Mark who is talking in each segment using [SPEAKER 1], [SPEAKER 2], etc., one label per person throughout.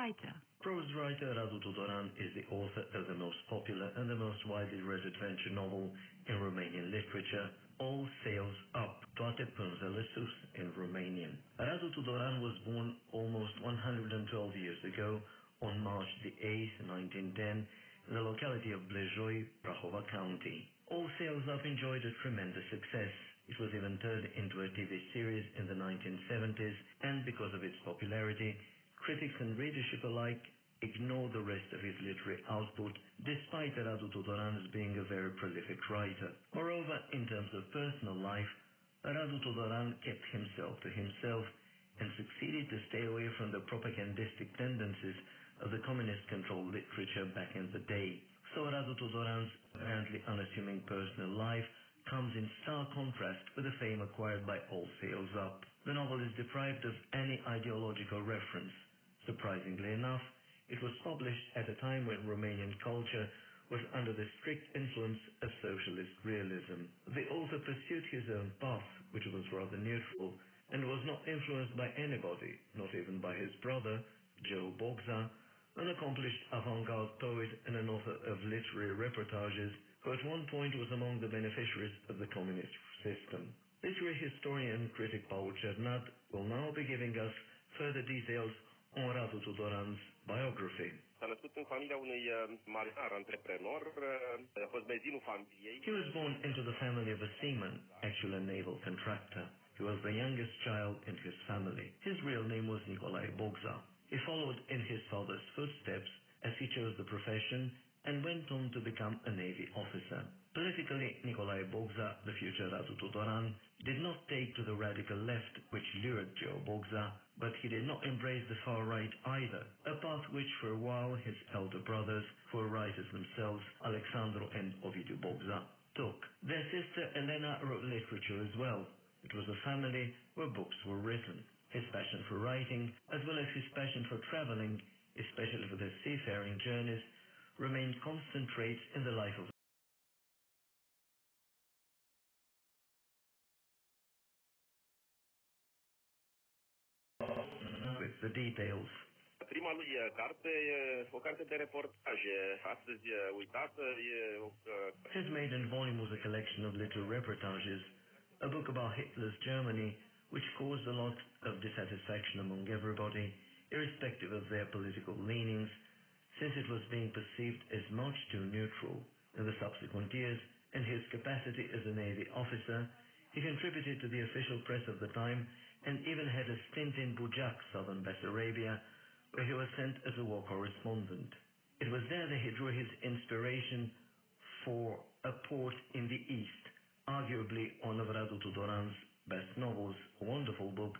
[SPEAKER 1] writer?
[SPEAKER 2] Prose writer Radu Tudoran is the author of the most popular and the most widely read adventure novel in Romanian literature, All Sails Up, Toate Pânzele Sus in Romanian. Radu Tudoran was born almost 112 years ago on March the 8th, 1910, in the locality of Blejoi, Prahova County. All Sails Up enjoyed a tremendous success. It was even turned into a TV series in the 1970s, and because of its popularity, critics and readership alike ignored the rest of his literary output, despite Radu Tudoran being a very prolific writer. Moreover, in terms of personal life, Radu Tudoran kept himself to himself and succeeded to stay away from the propagandistic tendencies of the communist-controlled literature back in the day. So Radu Tudoran's apparently unassuming personal life comes in stark contrast with the fame acquired by All Sails Up. The novel is deprived of any ideological reference. Surprisingly enough, it was published at a time when Romanian culture was under the strict influence of socialist realism. The author pursued his own path, which was rather neutral, and was not influenced by anybody, not even by his brother, Joe Bogza, an accomplished avant-garde poet and an author of literary reportages, who at one point was among the beneficiaries of the communist system. Literary historian and critic Paul Cernat will now be giving us further details on Radu Tudoran's biography.
[SPEAKER 3] S-a născut în familia unui marinar antreprenor, a fost mezinul familiei.
[SPEAKER 2] He was born into the family of a seaman, actually a naval contractor. He was the youngest child in his family. His real name was Nicolae Bogza. He followed in his father's footsteps as he chose the profession and went on to become a Navy officer. Politically, Nicolae Bogza, the future Radu Tudoran, did not take to the radical left which lured Joe Bogza, but he did not embrace the far right either, a path which for a while his elder brothers, who were writers themselves, Alexandru and Ovidiu Bogza, took. Their sister Elena wrote literature as well. It was a family where books were written. His passion for writing, as well as his passion for traveling, especially for their seafaring journeys, remained constant traits in the life of with the details.
[SPEAKER 3] Prima lui carte e o carte de reportaje, astăzi uitată.
[SPEAKER 2] His maiden volume was a collection of little reportages, a book about Hitler's Germany, which caused a lot of dissatisfaction among everybody, irrespective of their political leanings, since it was being perceived as much too neutral. In the subsequent years, in his capacity as a Navy officer, he contributed to the official press of the time and even had a stint in Bujac, southern Bessarabia, where he was sent as a war correspondent. It was there that he drew his inspiration for A Port in the East, arguably one of Radu Tudoran's best novels, a wonderful book,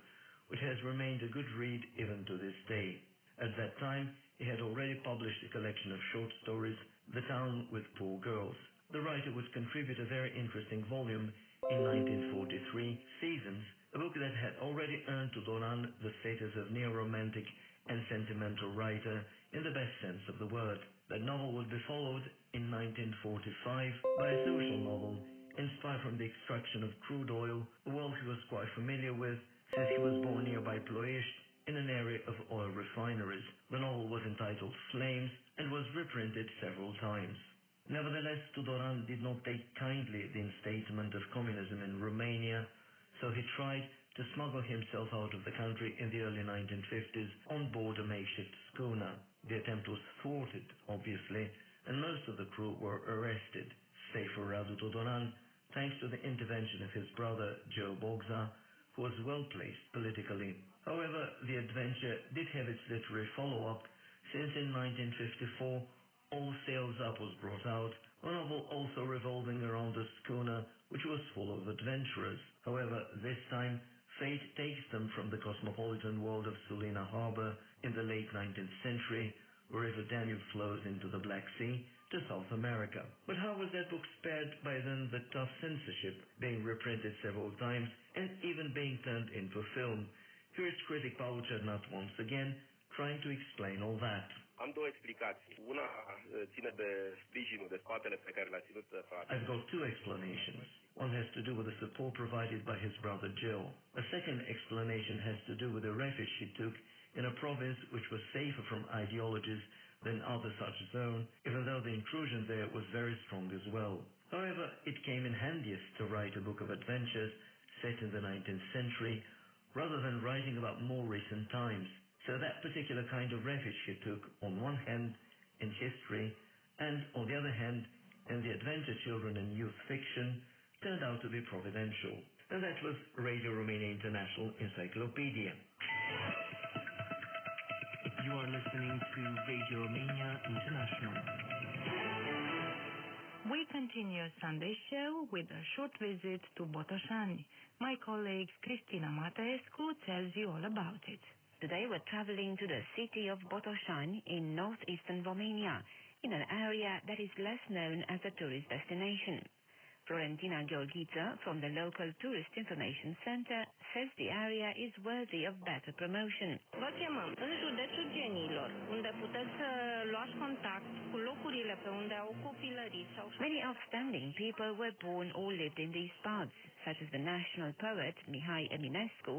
[SPEAKER 2] which has remained a good read even to this day. At that time, he had already published a collection of short stories, The Town with Poor Girls. The writer would contribute a very interesting volume in 1943, Seasons, a book that had already earned Tudoran the status of neo-romantic and sentimental writer in the best sense of the word. That novel would be followed in 1945 by a social novel inspired from the extraction of crude oil, a world he was quite familiar with since he was born nearby Ploiești in an area of oil refineries. The novel was entitled Flames and was reprinted several times. Nevertheless, Tudoran did not take kindly the instatement of communism in Romania, so he tried to smuggle himself out of the country in the early 1950s on board a makeshift schooner. The attempt was thwarted, obviously, and most of the crew were arrested, save for Radu Tudoran, thanks to the intervention of his brother Joe Bogza, who was well placed politically. However, the adventure did have its literary follow-up, since in 1954 All Sails Up was brought out, a novel also revolving around the schooner, which was full of adventurers. However, this time, fate takes them from the cosmopolitan world of Sulina Harbor in the late 19th century, where River Danube flows into the Black Sea, to South America. But how was that book spared by then the tough censorship, being reprinted several times and even being turned into a film? Here is critic Paul Cernat once again, trying to explain all that.
[SPEAKER 3] Am două explicații. Una ține de sprijinul, de spatele pe care l-a ținut fratele.
[SPEAKER 2] I've got two explanations. One has to do with the support provided by his brother Joe. A second explanation has to do with the refuge he took in a province which was safer from ideologies than other such zones, even though the intrusion there was very strong as well. However, it came in handiest to write a book of adventures set in the 19th century, rather than writing about more recent times. So that particular kind of refuge he took, on one hand, in history, and on the other hand, in the adventure children and youth fiction, turned out to be providential. And that was Radio Romania International Encyclopedia.
[SPEAKER 1] You are listening to Radio Romania International.
[SPEAKER 4] We continue Sunday show with a short visit to Botoșani. My colleague Cristina Mateescu tells you all about it.
[SPEAKER 5] Today we're traveling to the city of Botoșani in northeastern Romania, in an area that is less known as a tourist destination. Florentina Gheorghiță from the local Tourist Information Center says the area is worthy of better promotion.
[SPEAKER 6] Vă chemăm în județul Genilor, unde puteți să luați contact cu locurile pe unde au copilărit sau...
[SPEAKER 5] Many outstanding people were born or lived in these parts, such as the national poet Mihai Eminescu,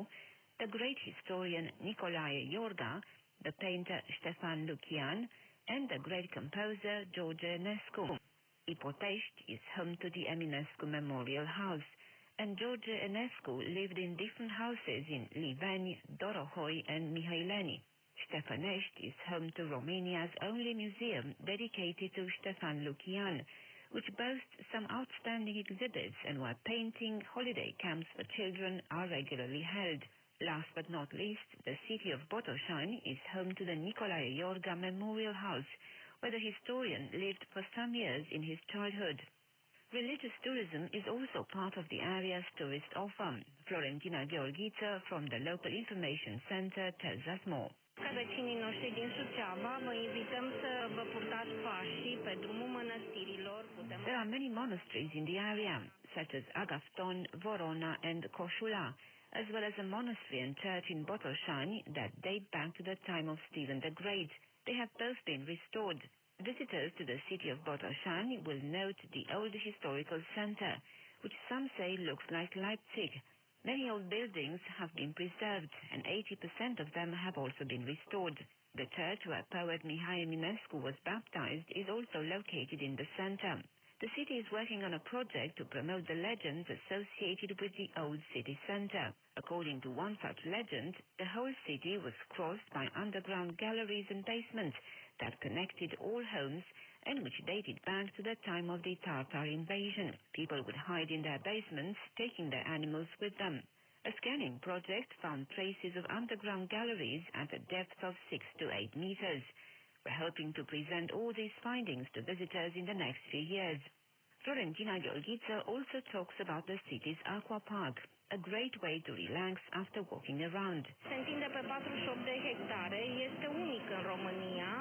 [SPEAKER 5] the great historian Nicolae Iorga, the painter Ștefan Lucian, and the great composer George Enescu. Ipotești is home to the Eminescu Memorial House, and George Enescu lived in different houses in Liveni, Dorohoi, and Mihaileni. Ștefănești is home to Romania's only museum dedicated to Ștefan Lucian, which boasts some outstanding exhibits and where painting holiday camps for children are regularly held. Last but not least, the city of Botoșani is home to the Nicolae Iorga Memorial House, where the historian lived for some years in his childhood. Religious tourism is also part of the area's tourist offer. Florentina Gheorghiță from the local information center tells us more.
[SPEAKER 6] Ca vecinii noștri din Suceava, vă invităm să vă purtați pașii pe drumul mănăstirilor.
[SPEAKER 5] There are many monasteries in the area, such as Agafton, Vorona, and Coșula, as well as a monastery and church in Botoșani that date back to the time of Stephen the Great. They have both been restored. Visitors to the city of Botoșani will note the old historical center, which some say looks like Leipzig. Many old buildings have been preserved, and 80% of them have also been restored. The church where poet Mihai Eminescu was baptized is also located in the center. The city is working on a project to promote the legends associated with the old city center. According to one such legend, the whole city was crossed by underground galleries and basements that connected all homes and which dated back to the time of the Tartar invasion. People would hide in their basements, taking their animals with them. A scanning project found traces of underground galleries at a depth of 6 to 8 meters. We're hoping to present all these findings to visitors in the next few years. Florentina Gheorghiță also talks about the city's aqua park, a great way to relax after walking around.
[SPEAKER 6] Se întinde pe 48 de hectare, este unic în România.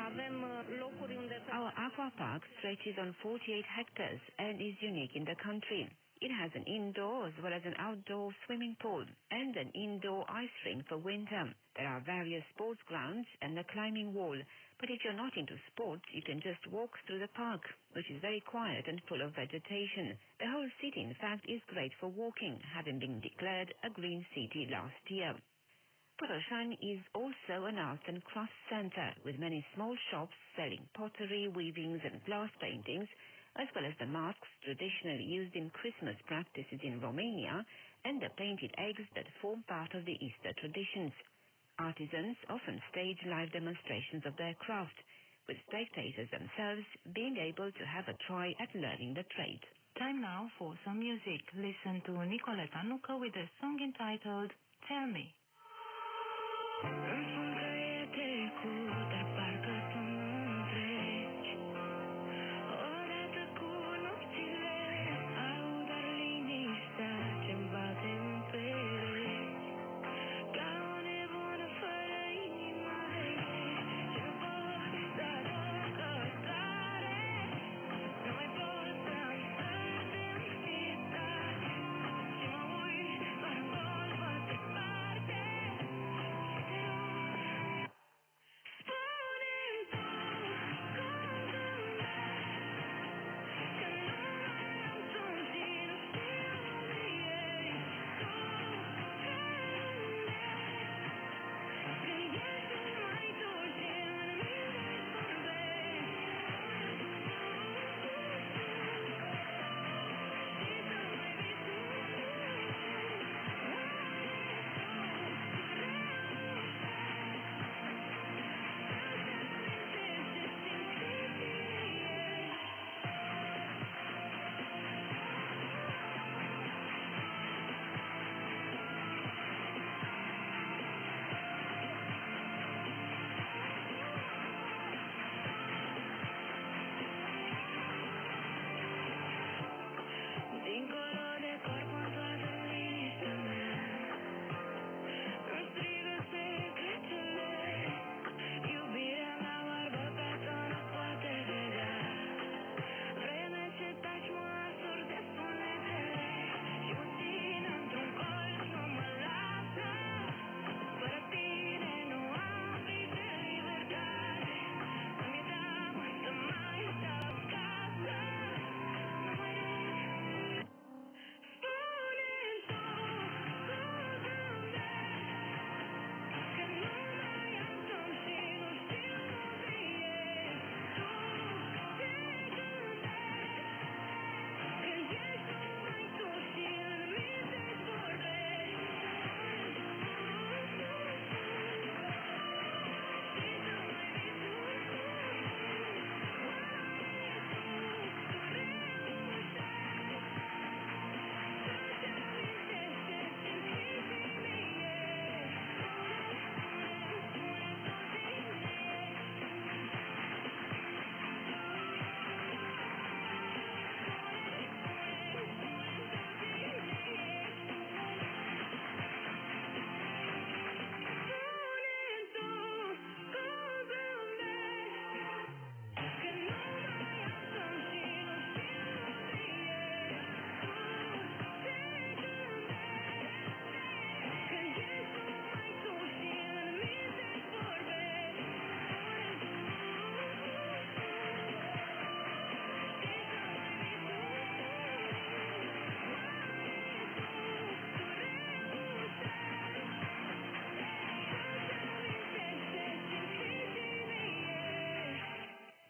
[SPEAKER 6] Avem locuri unde...
[SPEAKER 5] Our aqua park stretches on 48 hectares and is unique in the country. It has an indoor as well as an outdoor swimming pool and an indoor ice rink for winter. There are various sports grounds and a climbing wall, but if you're not into sports, you can just walk through the park, which is very quiet and full of vegetation. The whole city, in fact, is great for walking, having been declared a green city last year. Botoșani is also an art and crafts center, with many small shops selling pottery, weavings and glass paintings, as well as the masks traditionally used in Christmas practices in Romania and the painted eggs that form part of the Easter traditions. Artisans often stage live demonstrations of their craft, with spectators themselves being able to have a try at learning the trade.
[SPEAKER 4] Time now for some music. Listen to Nicoleta Nucă with a song entitled Tell Me.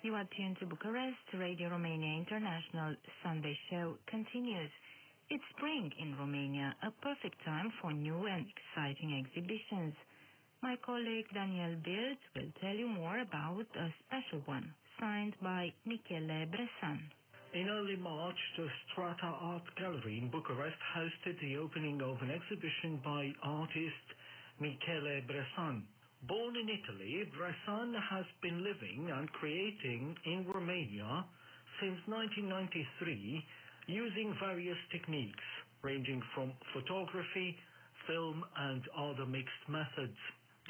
[SPEAKER 4] You are tuned to Bucharest. Radio Romania International Sunday show continues. It's spring in Romania, a perfect time for new and exciting exhibitions. My colleague Daniel Bild will tell you more about a special one, signed by Michele Bressan.
[SPEAKER 7] In early March, the Strata Art Gallery in Bucharest hosted the opening of an exhibition by artist Michele Bressan. Born in Italy, Bressan has been living and creating in Romania since 1993 using various techniques ranging from photography, film and other mixed methods.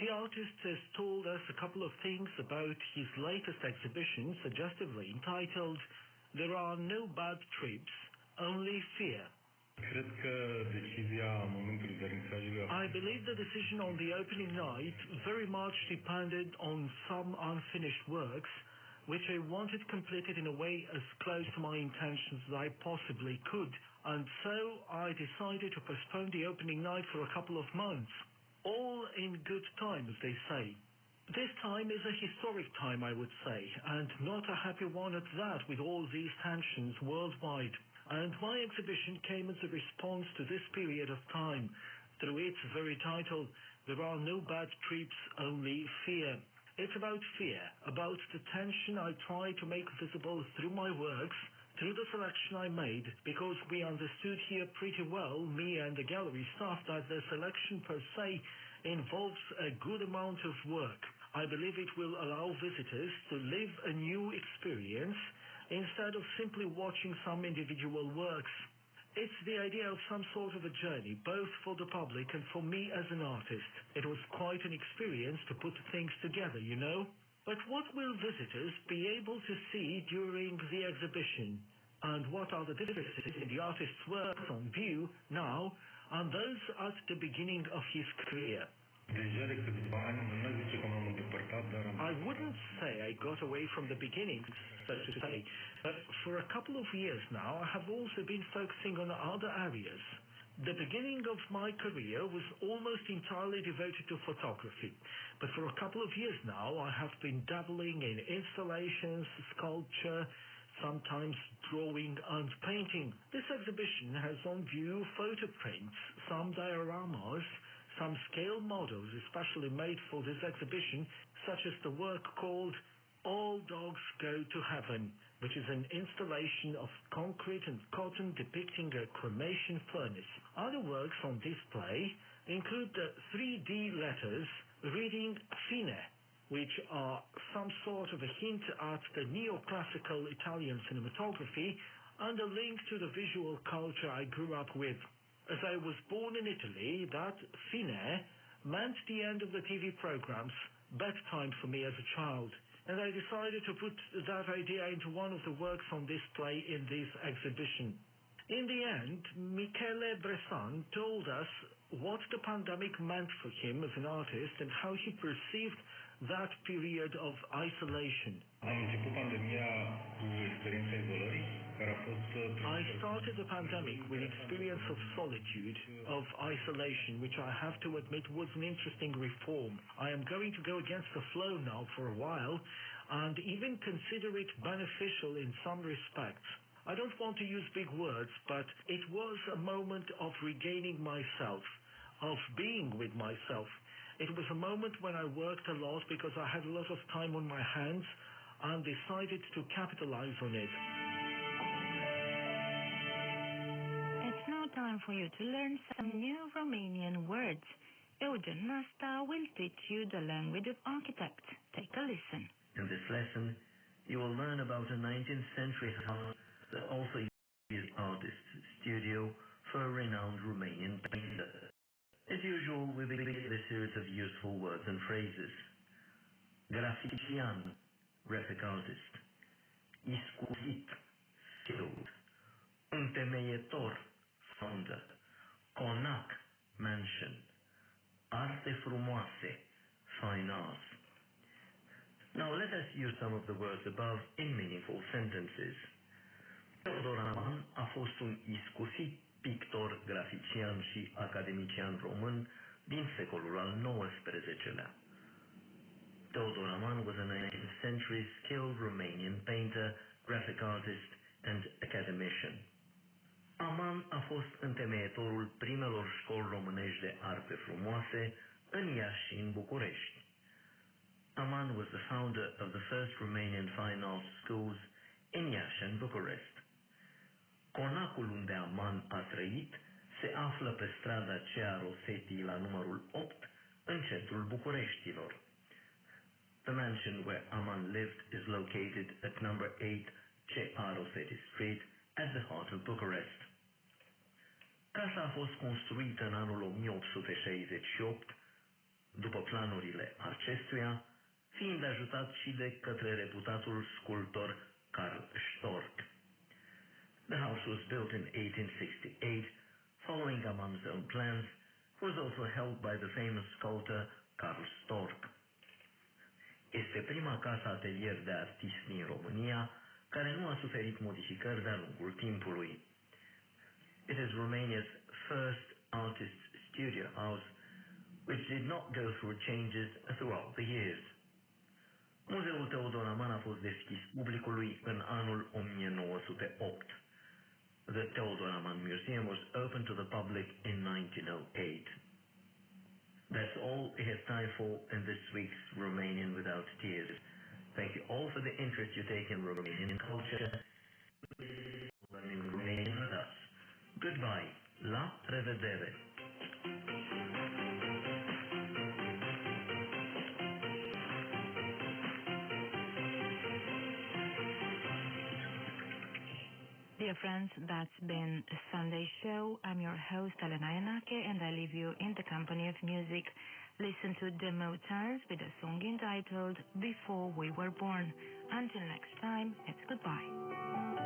[SPEAKER 7] The artist has told us a couple of things about his latest exhibition, suggestively entitled "There Are No Bad Trips, Only Fear." I believe the decision on the opening night very much depended on some unfinished works, which I wanted completed in a way as close to my intentions as I possibly could, and so I decided to postpone the opening night for a couple of months. All in good time, as they say. This time is a historic time, I would say, and not a happy one at that with all these tensions worldwide. And my exhibition came as a response to this period of time, through its very title, "There Are No Bad Trips, Only Fear." It's about fear, about the tension I try to make visible through my works, through the selection I made, because we understood here pretty well, me and the gallery staff, that the selection per se involves a good amount of work. I believe it will allow visitors to live a new experience instead of simply watching some individual works. It's the idea of some sort of a journey, both for the public and for me as an artist. It was quite an experience to put things together, you know? But what will visitors be able to see during the exhibition? And what are the differences in the artist's works on view now and those at the beginning of his career? I wouldn't say I got away from the beginnings, so to say, but for a couple of years now I have also been focusing on other areas. The beginning of my career was almost entirely devoted to photography, but for a couple of years now I have been dabbling in installations, sculpture, sometimes drawing and painting. This exhibition has on view photo prints, some dioramas, some scale models especially made for this exhibition, such as the work called "All Dogs Go to Heaven," which is an installation of concrete and cotton depicting a cremation furnace. Other works on display include the 3D letters reading "Fine," which are some sort of a hint at the neoclassical Italian cinematography and a link to the visual culture I grew up with. As I was born in Italy, that "Fine" meant the end of the TV programs, bedtime for me as a child, and I decided to put that idea into one of the works on display in this exhibition. In the end, Michele Bressan told us what the pandemic meant for him as an artist and how he perceived that period of isolation. I started the pandemic with experience of solitude, of isolation, which I have to admit was an interesting reform. I am going to go against the flow now for a while and even consider it beneficial in some respects. I don't want to use big words, but it was a moment of regaining myself, of being with myself. It was a moment when I worked a lot because I had a lot of time on my hands and decided to capitalize on it.
[SPEAKER 4] It's now time for you to learn some new Romanian words. Eugen Nasta will teach you the language of architects. Take a listen.
[SPEAKER 2] In this lesson, you will learn about a 19th century house that also used artist's studio for a renowned Romanian painter. As usual, we begin with a series of useful words and phrases. Grafician, graphic artist. Iscusit, skilled. Întemeietor, founder. Conac, mansion. Arte frumoase, fine art. Now let us use some of the words above in meaningful sentences. Teodor Aman a fost un iscusit pictor, grafician și academician român din secolul al XIX-lea. Teodor Aman was a 19th century century skilled Romanian painter, graphic artist, and academician. Aman a fost întemeietorul primelor școli românești de arte frumoase în Iași și în București. Aman was the founder of the first Romanian fine arts schools in Iași and Bucharest. Conacul unde Aman a trăit se află pe strada Cea Rosetii la numărul 8 în centrul Bucureștilor. The mansion where Aman lived is located at number 8 Cea Rosetii Street at the heart of Bucharest. Casa a fost construită în anul 1868 după planurile acestuia, fiind ajutat și de către reputatul sculptor Karl Storck. The house was built in 1868, following Aman's own plans, was also held by the famous sculptor Karl Storck. Este prima casă atelier de artist din România care nu a suferit modificări de-a lungul timpului. It is Romania's first artist's studio house, which did not go through changes throughout the years. Muzeul Teodor Aman a fost deschis publicului în anul 1908. The Teodor Aman Museum was opened to the public in 1908. That's all we have time for in this week's Romanian Without Tears. Thank you all for the interest you take in Romanian culture. Learning Romanian with us. Goodbye. La revedere.
[SPEAKER 4] Dear friends, that's been a Sunday show. I'm your host, Elena Yanake, and I leave you in the company of music. Listen to Demo Turns with a song entitled Before We Were Born. Until next time, it's goodbye.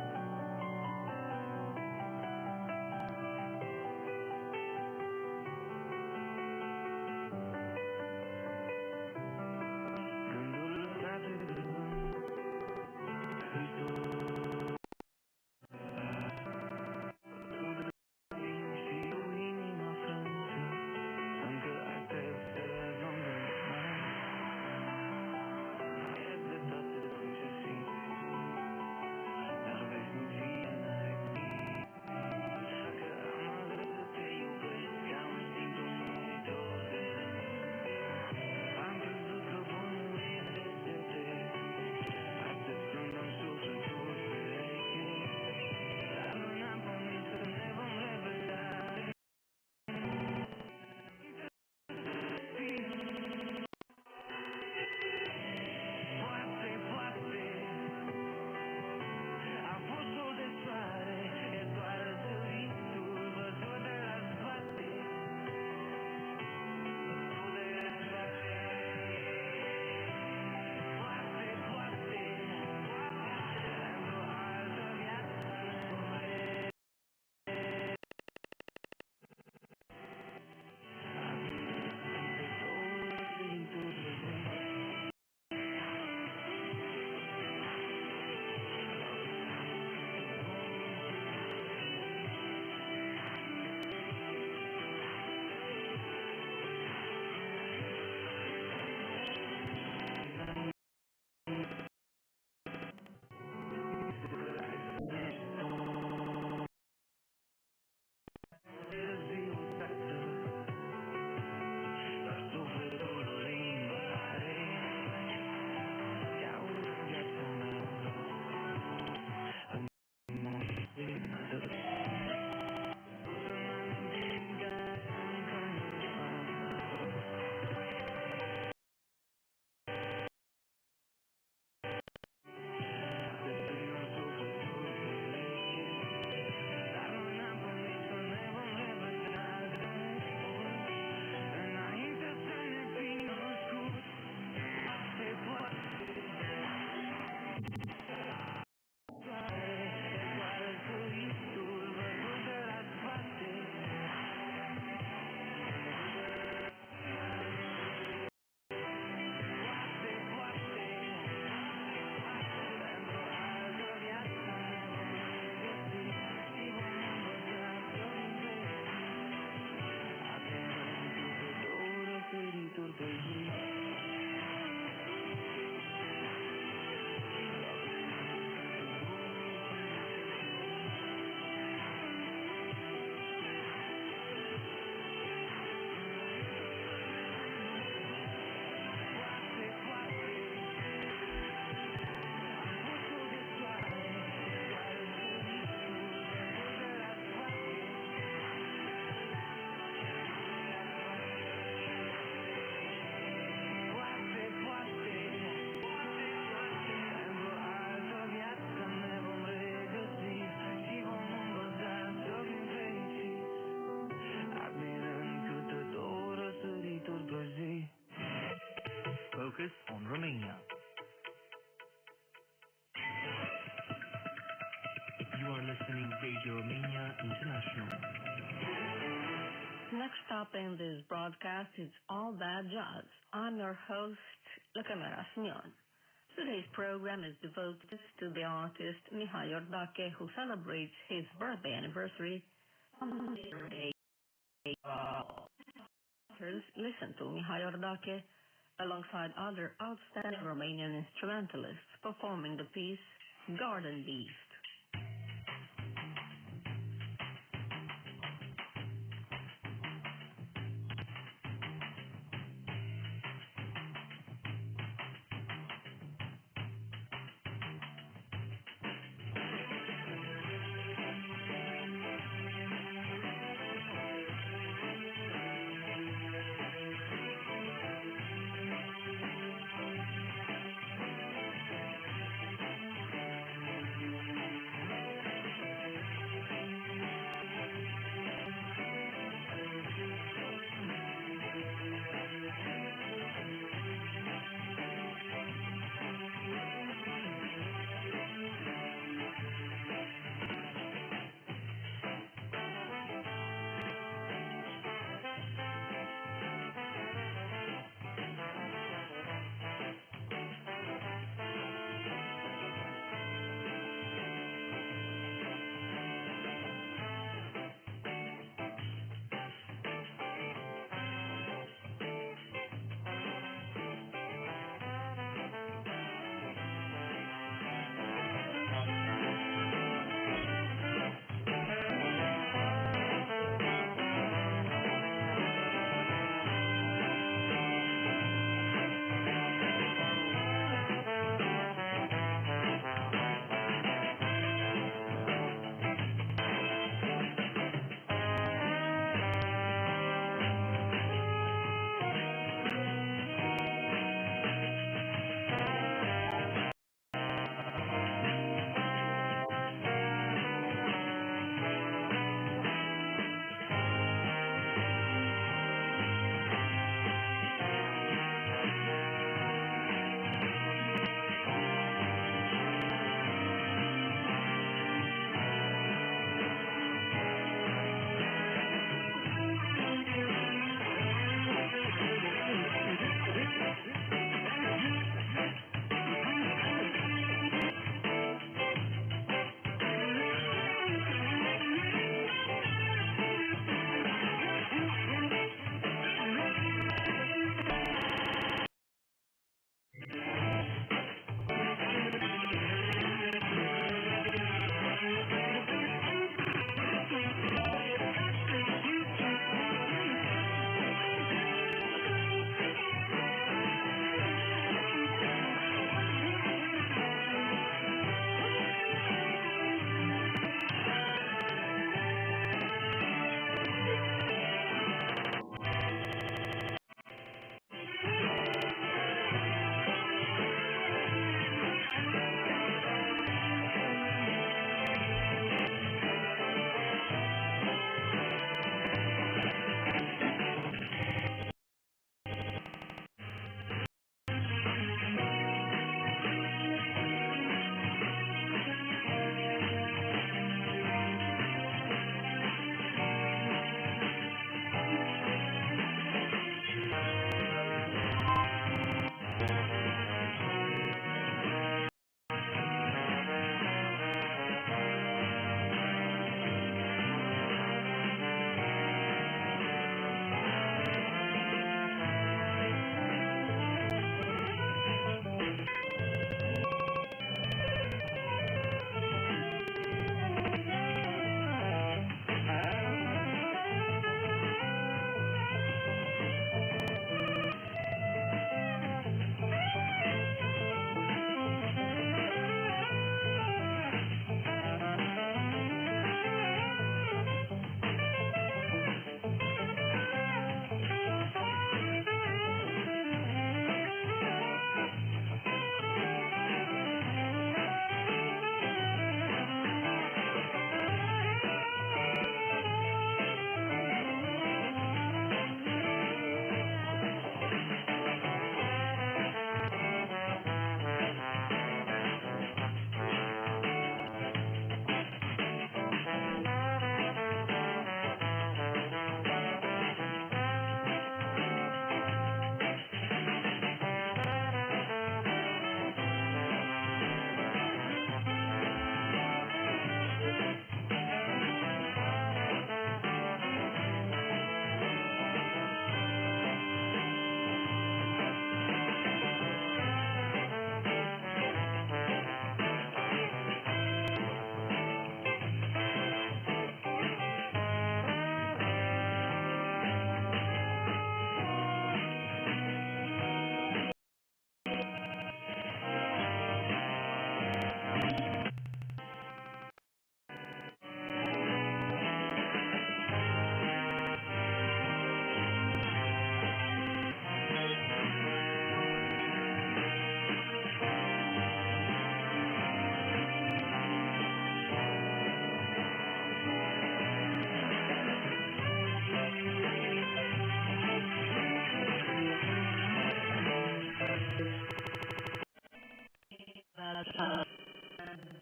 [SPEAKER 1] focus on Romania. You are listening Radio Romania International.
[SPEAKER 8] Next up in this broadcast is All That Jazz. I'm your host, Lacamera Simeon. Today's program is devoted to the artist Mihai Iordache, who celebrates his birthday anniversary on Saturday. Listen to Mihai Iordache alongside other outstanding Romanian instrumentalists performing the piece Garden Beast.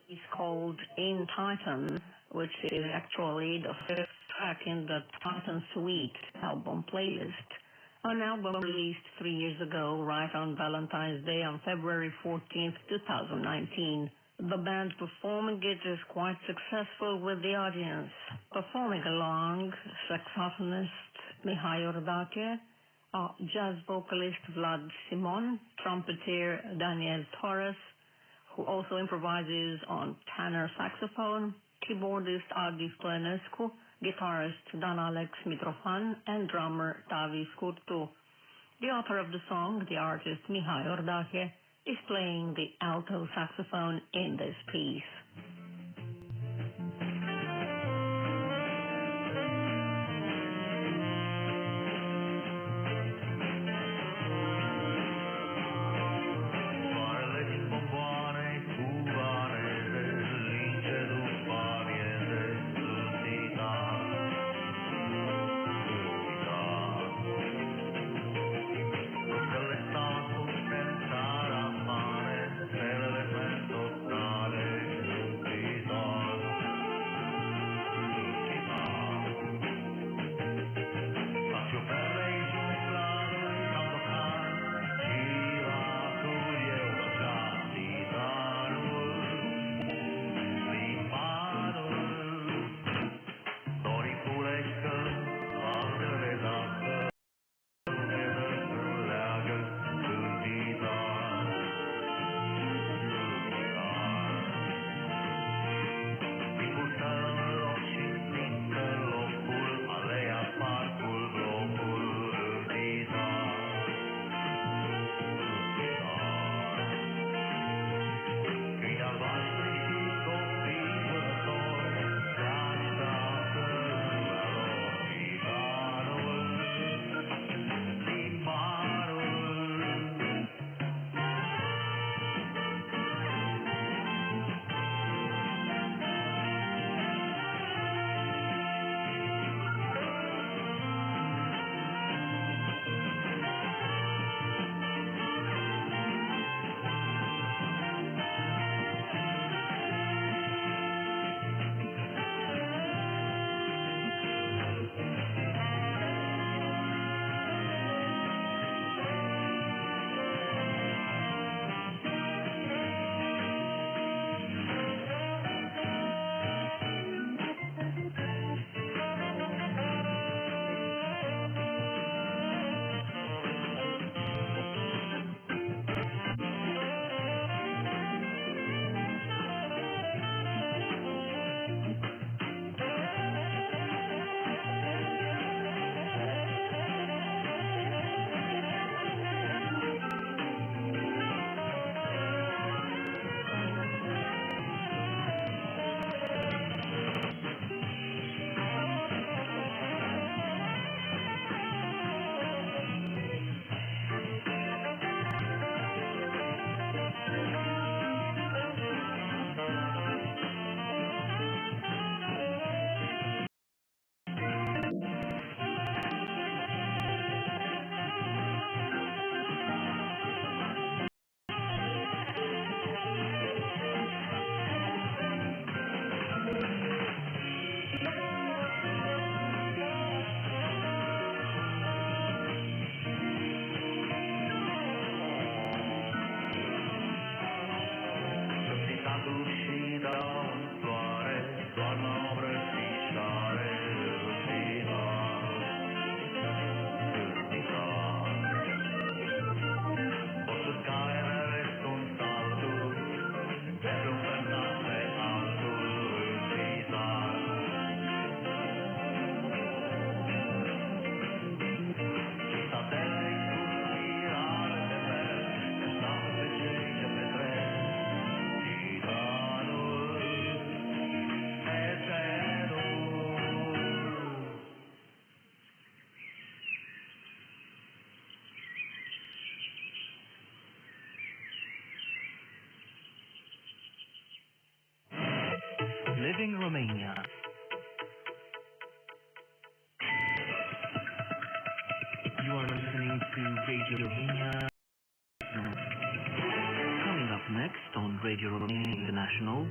[SPEAKER 8] is called In Titan, which is actually the fifth track in the Titan Suite album playlist. An album released 3 years ago, right on Valentine's Day on February 14th, 2019. The band performing it is quite successful with the audience. Performing along, saxophonist Mihai Iordache, jazz vocalist Vlad Simon, trumpeter Daniel Torres, who also improvises on tenor saxophone, keyboardist Adi Stoenescu, guitarist Dan Alex Mitrofan, and drummer Tavi Scurtu. The author of the song, the artist Mihai Iordache, is playing the alto saxophone in this piece.
[SPEAKER 1] Living Romania. You are listening to Radio Romania. Coming up next on Radio Romania International.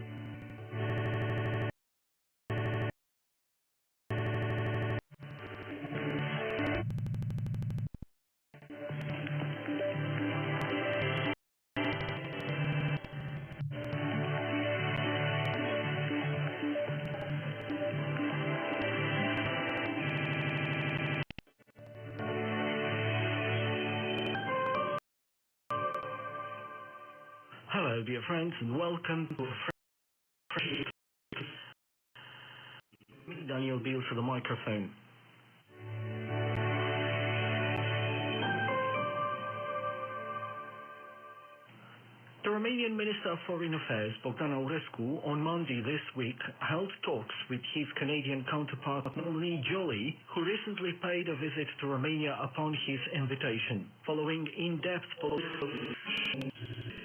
[SPEAKER 7] Hello, dear friends, and welcome to Daniel Beal for the microphone. The Romanian Minister of Foreign Affairs, Bogdan Aurescu, on Monday this week held talks with his Canadian counterpart, Melanie Joly, who recently paid a visit to Romania upon his invitation. Following in-depth political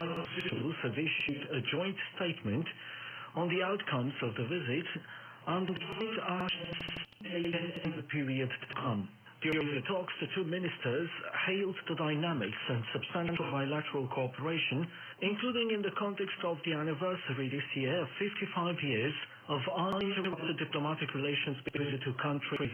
[SPEAKER 7] officials have issued a joint statement on the outcomes of the visit and the joint actions in the period to come. During the talks, the two ministers hailed the dynamics and substantial bilateral cooperation, including in the context of the anniversary this year of 55 years of uninterrupted diplomatic relations between the two countries.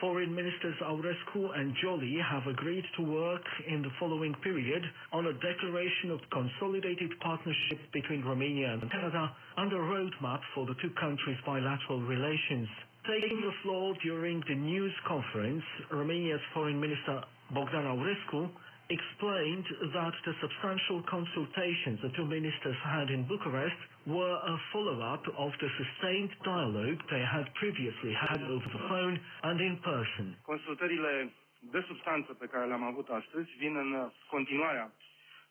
[SPEAKER 7] Foreign Ministers Aurescu and Joly have agreed to work in the following period on a declaration of consolidated partnership between Romania and Canada and a roadmap for the two countries' bilateral relations. Taking the floor during the news conference, Romania's Foreign Minister Bogdan Aurescu explained that the substantial consultations the two ministers had in Bucharest were a follow-up of the sustained dialogue they had previously had over the phone and in person.
[SPEAKER 9] Consultările de substanță pe care le-am avut astăzi vin în continuarea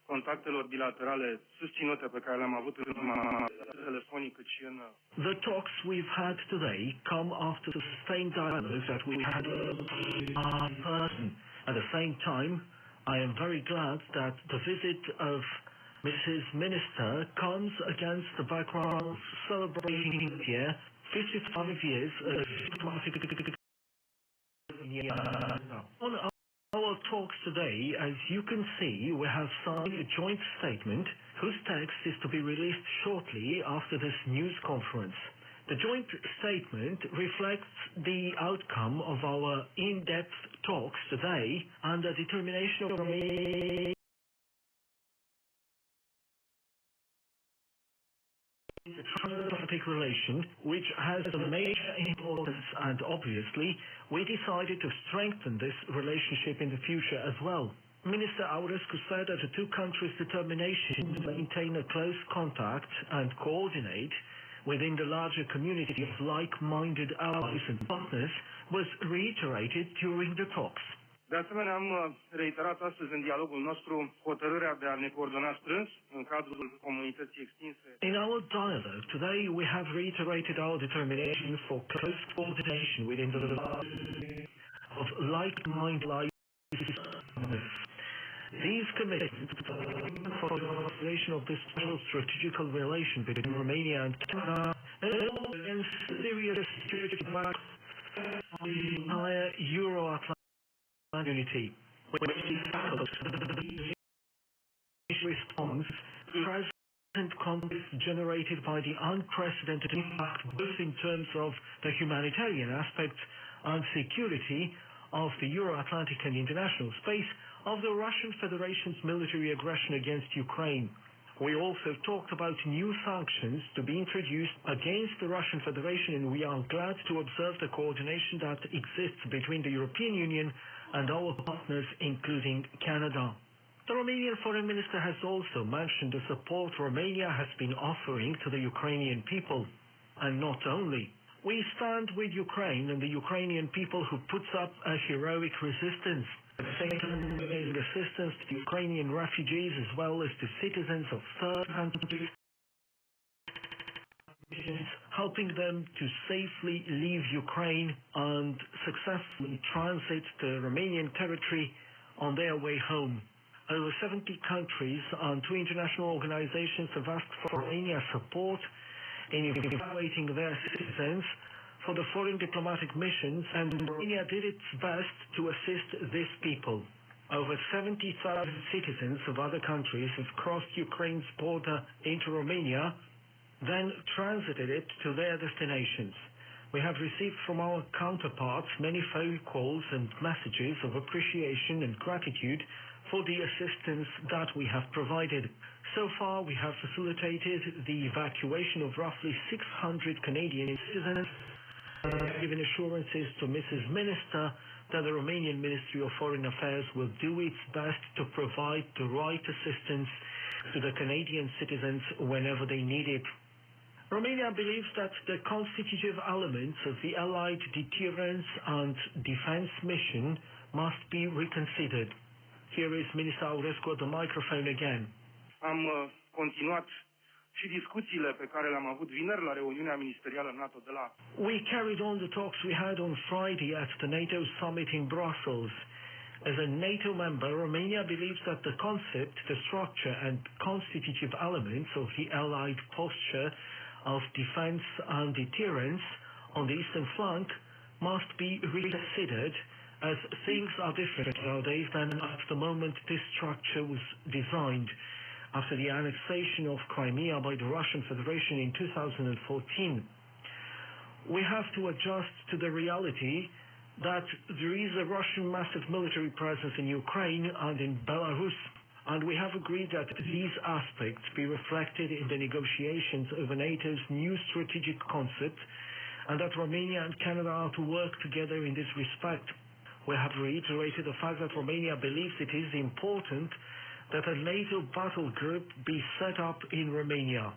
[SPEAKER 9] contactelor bilaterale susținute pe care le-am avut în telefonic cât și în...
[SPEAKER 7] The talks we've had today come after the sustained dialogue that we had in person. At the same time, I am very glad that the visit of Mrs. Minister comes against the background of celebrating here 55 years of diplomatic. On our talks today, as you can see, we have signed a joint statement whose text is to be released shortly after this news conference. The joint statement reflects the outcome of our in-depth talks today and the determination of the transatlantic relation, which has a major importance, and obviously we decided to strengthen this relationship in the future as well. Minister Aurescu said that the two countries' determination to maintain a close contact and coordinate within the larger community of like-minded allies and partners was reiterated during the talks.
[SPEAKER 9] De asemenea, am reiterat astăzi în dialogul nostru hotărârea de a ne coordona strâns în cadrul comunității extinse.
[SPEAKER 7] In our dialogue today, we have reiterated our determination for close coordination within the of like-minded allies. These commitments for the realization of this special strategical relation between Romania and Canada and serious security threats on the entire Euro-Atlantic community, which response to present conflicts generated by the unprecedented impact both in terms of the humanitarian aspect and security of the Euro-Atlantic and international space of the Russian Federation's military aggression against Ukraine. We also talked about new sanctions to be introduced against the Russian Federation, and we are glad to observe the coordination that exists between the European Union and our partners, including Canada. The Romanian Foreign Minister has also mentioned the support Romania has been offering to the Ukrainian people. And not only. We stand with Ukraine and the Ukrainian people who puts up a heroic resistance. At the same time, we gave assistance to Ukrainian refugees as well as to citizens of third countries, helping them to safely leave Ukraine and successfully transit the Romanian territory on their way home. Over 70 countries and 2 international organizations have asked for Romania's support in evacuating their citizens for the foreign diplomatic missions, and Romania did its best to assist these people. Over 70,000 citizens of other countries have crossed Ukraine's border into Romania, then transited it to their destinations. We have received from our counterparts many phone calls and messages of appreciation and gratitude for the assistance that we have provided. So far, we have facilitated the evacuation of roughly 600 Canadian citizens and given assurances to Mrs. Minister that the Romanian Ministry of Foreign Affairs will do its best to provide the right assistance to the Canadian citizens whenever they need it. Romania believes that the constitutive elements of the Allied deterrence and defense mission must be reconsidered. Here is Minister Aurescu at the microphone again.
[SPEAKER 9] Am continuat și discuțiile pe care le-am avut vineri la reuniunea ministerială NATO de la...
[SPEAKER 7] We carried on the talks we had on Friday at the NATO summit in Brussels. As a NATO member, Romania believes that the concept, the structure and constitutive elements of the Allied posture of defense and deterrence on the eastern flank must be reconsidered, as things are different nowadays than at the moment this structure was designed. After the annexation of Crimea by the Russian Federation in 2014, we have to adjust to the reality that there is a Russian massive military presence in Ukraine and in Belarus, and we have agreed that these aspects be reflected in the negotiations over NATO's new strategic concept, and that Romania and Canada are to work together in this respect. We have reiterated the fact that Romania believes it is important that a NATO battle group be set up in Romania.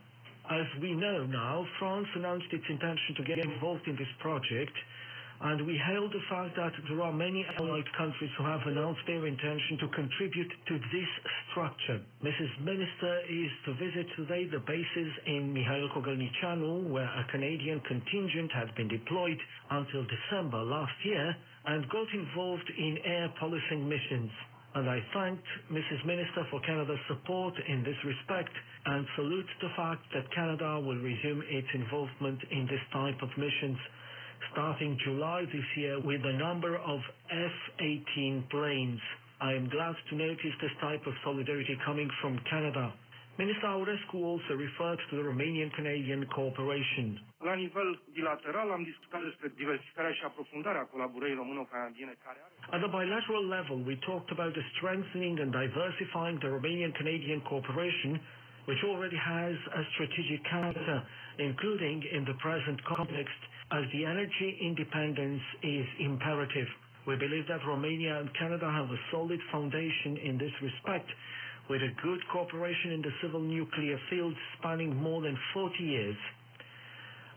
[SPEAKER 7] As we know now, France announced its intention to get involved in this project, and we hail the fact that there are many allied countries who have announced their intention to contribute to this structure. Mrs. Minister is to visit today the bases in Mihail-Kogălnicianu, where a Canadian contingent had been deployed until December last year and got involved in air policing missions. And I thanked Mrs. Minister for Canada's support in this respect and salute the fact that Canada will resume its involvement in this type of missions starting July this year with a number of F-18 planes. I am glad to notice this type of solidarity coming from Canada. Minister Aurescu also referred to the Romanian-Canadian cooperation.
[SPEAKER 9] La nivel bilateral am discutat despre diversificarea și aprofundarea colaborării româno-canadiene care are...
[SPEAKER 7] At the bilateral level, we talked about the strengthening and diversifying the Romanian-Canadian cooperation, which already has a strategic character, including in the present context, as the energy independence is imperative. We believe that Romania and Canada have a solid foundation in this respect, with a good cooperation in the civil nuclear field spanning more than 40 years.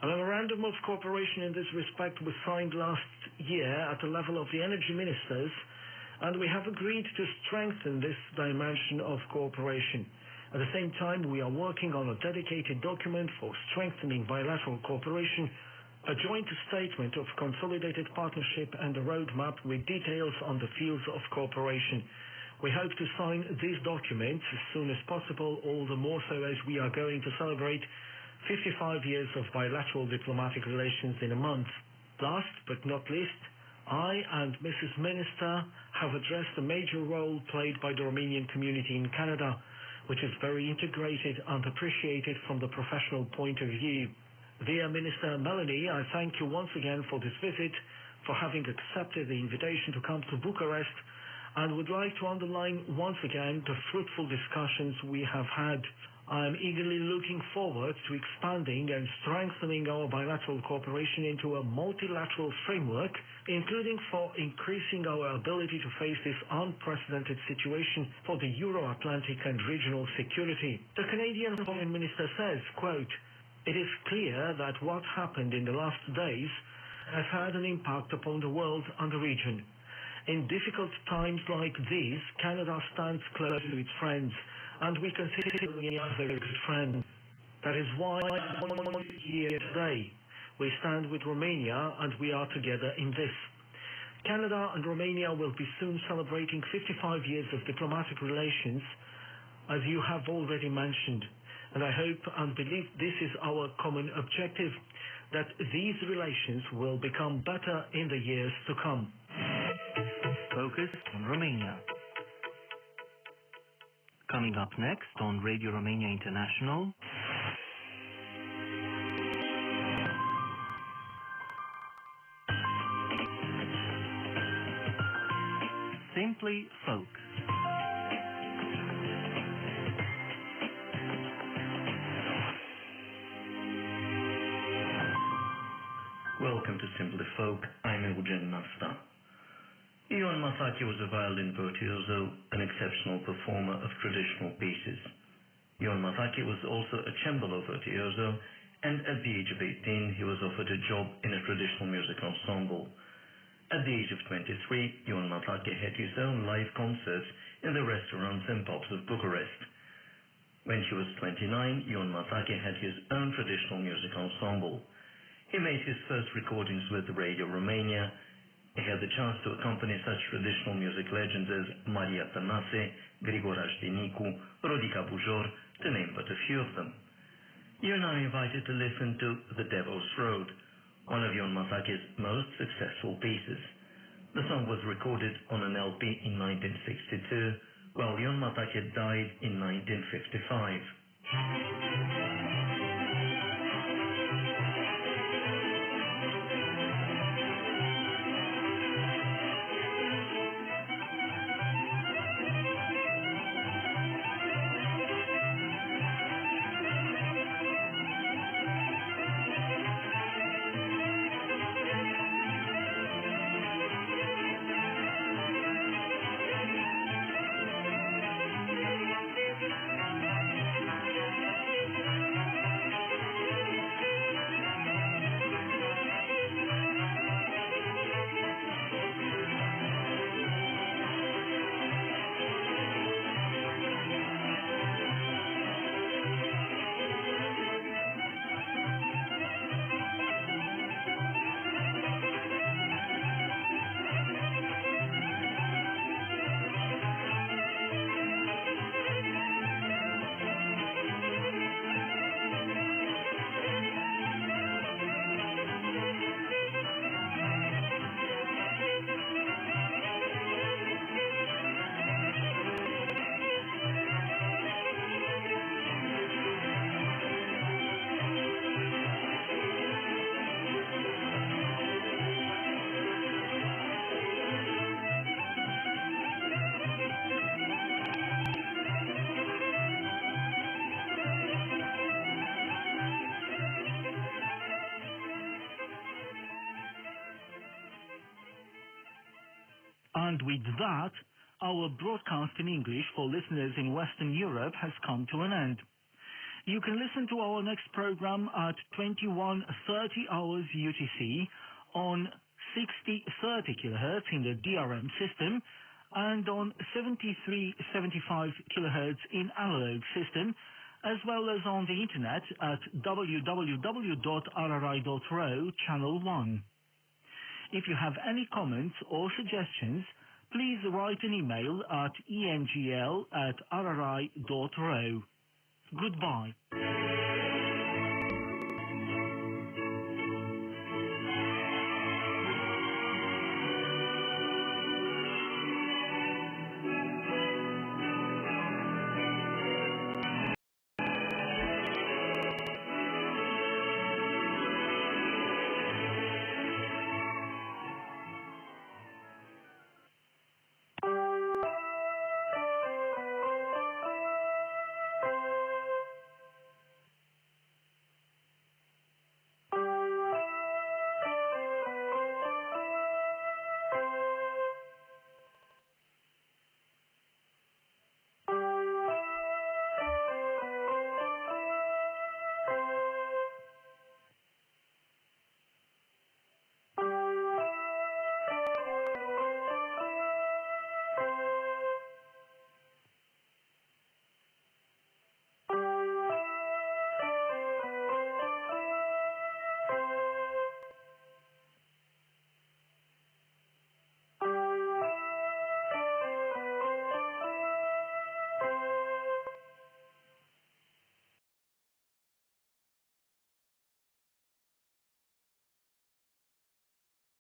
[SPEAKER 7] A memorandum of cooperation in this respect was signed last year at the level of the energy ministers, and we have agreed to strengthen this dimension of cooperation. At the same time, we are working on a dedicated document for strengthening bilateral cooperation, a joint statement of consolidated partnership and a roadmap with details on the fields of cooperation. We hope to sign these documents as soon as possible, all the more so as we are going to celebrate 55 years of bilateral diplomatic relations in a month. Last but not least, I and Mrs. Minister have addressed the major role played by the Romanian community in Canada, which is very integrated and appreciated from the professional point of view. Dear Minister Melanie, I thank you once again for this visit, for having accepted the invitation to come to Bucharest, and would like to underline once again the fruitful discussions we have had. I am eagerly looking forward to expanding and strengthening our bilateral cooperation into a multilateral framework, including for increasing our ability to face this unprecedented situation for the Euro-Atlantic and regional security. The Canadian Foreign Minister says, quote, "It is clear that what happened in the last days has had an impact upon the world and the region. In difficult times like these, Canada stands close to its friends, and we consider it as a good friend. That is why here today we stand with Romania and we are together in this. Canada and Romania will be soon celebrating 55 years of diplomatic relations, as you have already mentioned, and I hope and believe this is our common objective, that these relations will become better in the years to come."
[SPEAKER 1] Focus on Romania. Coming up next on Radio Romania International, Simply Folk.
[SPEAKER 2] Welcome to Simply Folk. I'm Eugen Nasta. Ion Masaki was a violin virtuoso, an exceptional performer of traditional pieces. Ion Masaki was also a cembalo virtuoso, and at the age of 18 he was offered a job in a traditional music ensemble. At the age of 23, Ion Masaki had his own live concerts in the restaurants and pubs of Bucharest. When he was 29, Ion Masaki had his own traditional music ensemble. He made his first recordings with Radio Romania. He had the chance to accompany such traditional music legends as Maria Tănase, Grigore Aștenicu, Rodica Bujor, to name but a few of them. You are now invited to listen to The Devil's Road, one of Ion Masaki's most successful pieces. The song was recorded on an LP in 1962, while Ion Masaki died in 1955.
[SPEAKER 7] And with that, our broadcast in English for listeners in Western Europe has come to an end. You can listen to our next program at 21:30 hours UTC on 60/30 kHz in the DRM system and on 73/75 kHz in analog system, as well as on the internet at www.rri.ro channel 1. If you have any comments or suggestions, please write an email at engl@rri.ro. Goodbye.